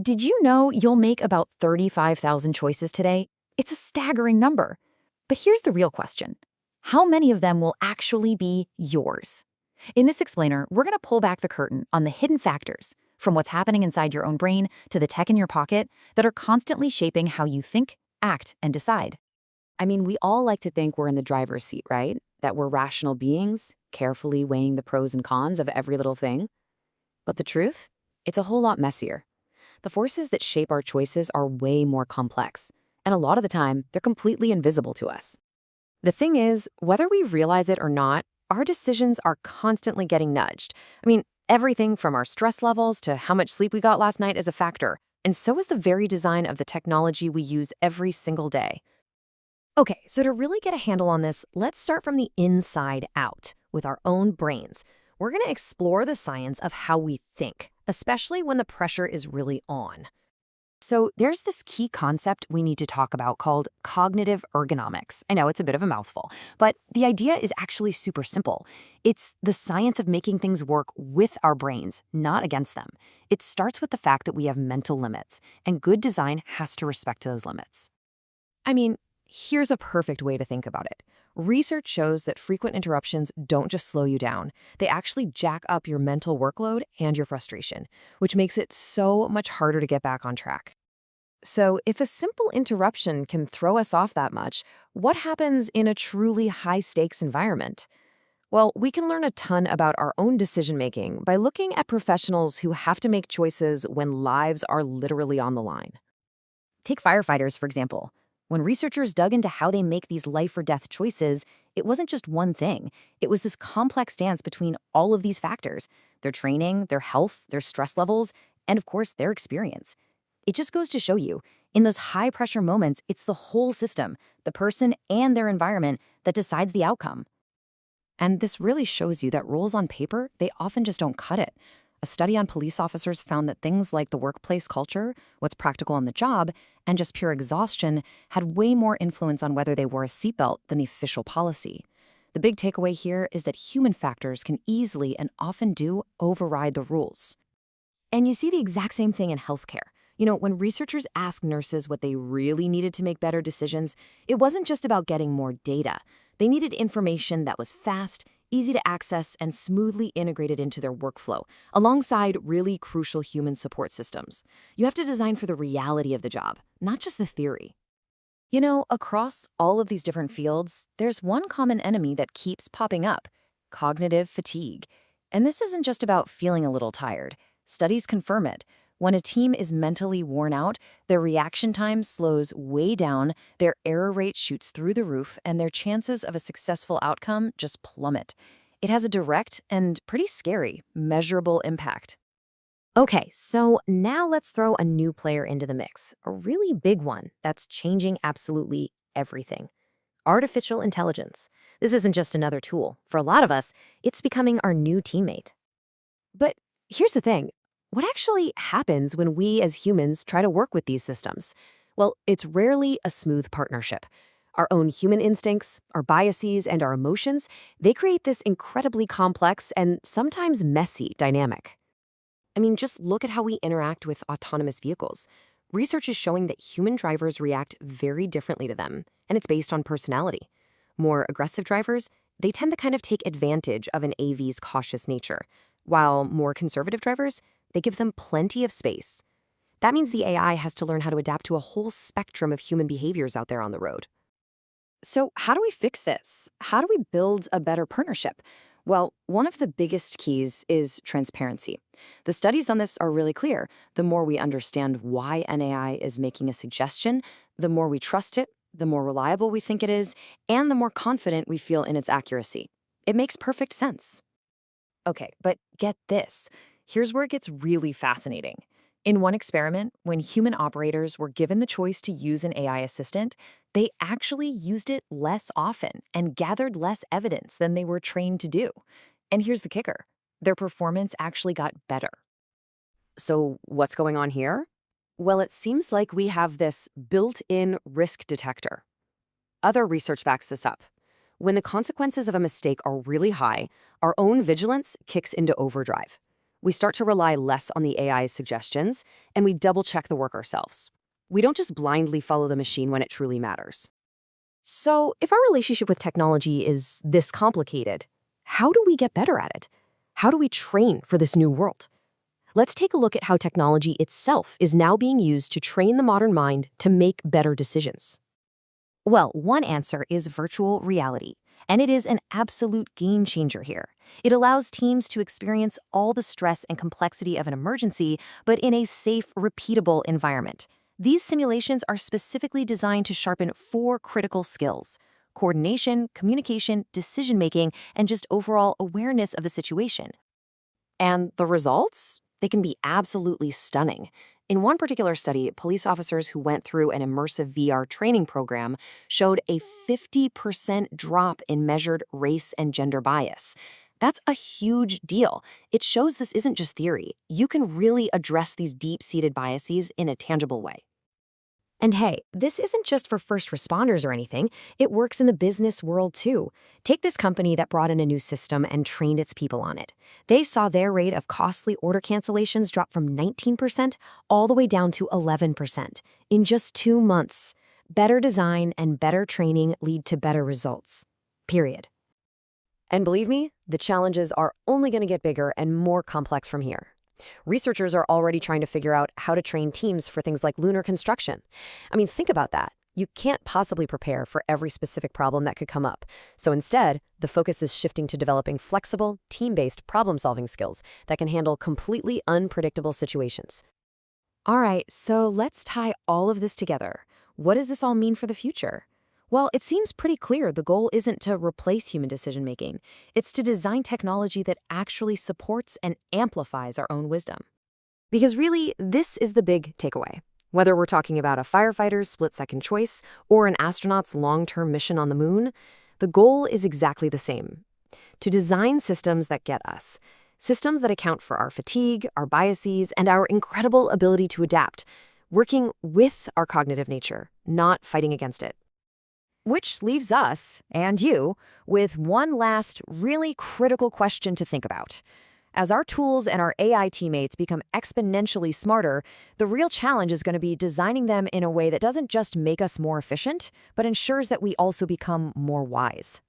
Did you know you'll make about 35,000 choices today? It's a staggering number. But here's the real question. How many of them will actually be yours? In this explainer, we're going to pull back the curtain on the hidden factors, from what's happening inside your own brain to the tech in your pocket, that are constantly shaping how you think, act, and decide. I mean, we all like to think we're in the driver's seat, right? That we're rational beings, carefully weighing the pros and cons of every little thing. But the truth? It's a whole lot messier. The forces that shape our choices are way more complex, and a lot of the time, they're completely invisible to us. The thing is, whether we realize it or not, our decisions are constantly getting nudged. I mean, everything from our stress levels to how much sleep we got last night is a factor, and so is the very design of the technology we use every single day. Okay, so to really get a handle on this, let's start from the inside out with our own brains. We're going to explore the science of how we think, especially when the pressure is really on. So there's this key concept we need to talk about called cognitive ergonomics. I know it's a bit of a mouthful, but the idea is actually super simple. It's the science of making things work with our brains, not against them. It starts with the fact that we have mental limits, and good design has to respect those limits. I mean, here's a perfect way to think about it. Research shows that frequent interruptions don't just slow you down. They actually jack up your mental workload and your frustration, which makes it so much harder to get back on track. So if a simple interruption can throw us off that much, what happens in a truly high-stakes environment? Well, we can learn a ton about our own decision-making by looking at professionals who have to make choices when lives are literally on the line. Take firefighters, for example. When researchers dug into how they make these life-or-death choices, it wasn't just one thing. It was this complex dance between all of these factors: their training, their health, their stress levels, and of course, their experience. It just goes to show you, in those high-pressure moments, it's the whole system, the person and their environment, that decides the outcome. And this really shows you that rules on paper, they often just don't cut it. A study on police officers found that things like the workplace culture, what's practical on the job, and just pure exhaustion had way more influence on whether they wore a seatbelt than the official policy. The big takeaway here is that human factors can easily and often do override the rules. And you see the exact same thing in healthcare. You know, when researchers asked nurses what they really needed to make better decisions, it wasn't just about getting more data. They needed information that was fast, easy to access, and smoothly integrated into their workflow, alongside really crucial human support systems. You have to design for the reality of the job, not just the theory. You know, across all of these different fields, there's one common enemy that keeps popping up: cognitive fatigue. And this isn't just about feeling a little tired. Studies confirm it. When a team is mentally worn out, their reaction time slows way down, their error rate shoots through the roof, and their chances of a successful outcome just plummet. It has a direct and pretty scary, measurable impact. Okay, so now let's throw a new player into the mix, a really big one that's changing absolutely everything. Artificial intelligence. This isn't just another tool. For a lot of us, it's becoming our new teammate. But here's the thing. What actually happens when we as humans try to work with these systems? Well, it's rarely a smooth partnership. Our own human instincts, our biases, and our emotions, they create this incredibly complex and sometimes messy dynamic. I mean, just look at how we interact with autonomous vehicles. Research is showing that human drivers react very differently to them, and it's based on personality. More aggressive drivers, they tend to kind of take advantage of an AV's cautious nature, while more conservative drivers, they give them plenty of space. That means the AI has to learn how to adapt to a whole spectrum of human behaviors out there on the road. So how do we fix this? How do we build a better partnership? Well, one of the biggest keys is transparency. The studies on this are really clear. The more we understand why an AI is making a suggestion, the more we trust it, the more reliable we think it is, and the more confident we feel in its accuracy. It makes perfect sense. Okay, but get this. Here's where it gets really fascinating. In one experiment, when human operators were given the choice to use an AI assistant, they actually used it less often and gathered less evidence than they were trained to do. And here's the kicker. Their performance actually got better. So what's going on here? Well, it seems like we have this built-in risk detector. Other research backs this up. When the consequences of a mistake are really high, our own vigilance kicks into overdrive. We start to rely less on the AI's suggestions, and we double-check the work ourselves. We don't just blindly follow the machine when it truly matters. So, if our relationship with technology is this complicated, how do we get better at it? How do we train for this new world? Let's take a look at how technology itself is now being used to train the modern mind to make better decisions. Well, one answer is virtual reality, and it is an absolute game changer here. It allows teams to experience all the stress and complexity of an emergency, but in a safe, repeatable environment. These simulations are specifically designed to sharpen 4 critical skills: coordination, communication, decision-making, and just overall awareness of the situation. And the results? They can be absolutely stunning. In one particular study, police officers who went through an immersive VR training program showed a 50% drop in measured race and gender bias. That's a huge deal. It shows this isn't just theory. You can really address these deep-seated biases in a tangible way. And hey, this isn't just for first responders or anything. It works in the business world too. Take this company that brought in a new system and trained its people on it. They saw their rate of costly order cancellations drop from 19% all the way down to 11% in just 2 months. Better design and better training lead to better results. Period. And believe me, the challenges are only going to get bigger and more complex from here. Researchers are already trying to figure out how to train teams for things like lunar construction. I mean, think about that. You can't possibly prepare for every specific problem that could come up. So instead, the focus is shifting to developing flexible, team-based problem-solving skills that can handle completely unpredictable situations. All right, so let's tie all of this together. What does this all mean for the future? Well, it seems pretty clear the goal isn't to replace human decision-making. It's to design technology that actually supports and amplifies our own wisdom. Because really, this is the big takeaway. Whether we're talking about a firefighter's split-second choice or an astronaut's long-term mission on the moon, the goal is exactly the same: to design systems that get us, systems that account for our fatigue, our biases, and our incredible ability to adapt, working with our cognitive nature, not fighting against it. Which leaves us, and you, with one last really critical question to think about. As our tools and our AI teammates become exponentially smarter, the real challenge is going to be designing them in a way that doesn't just make us more efficient, but ensures that we also become more wise.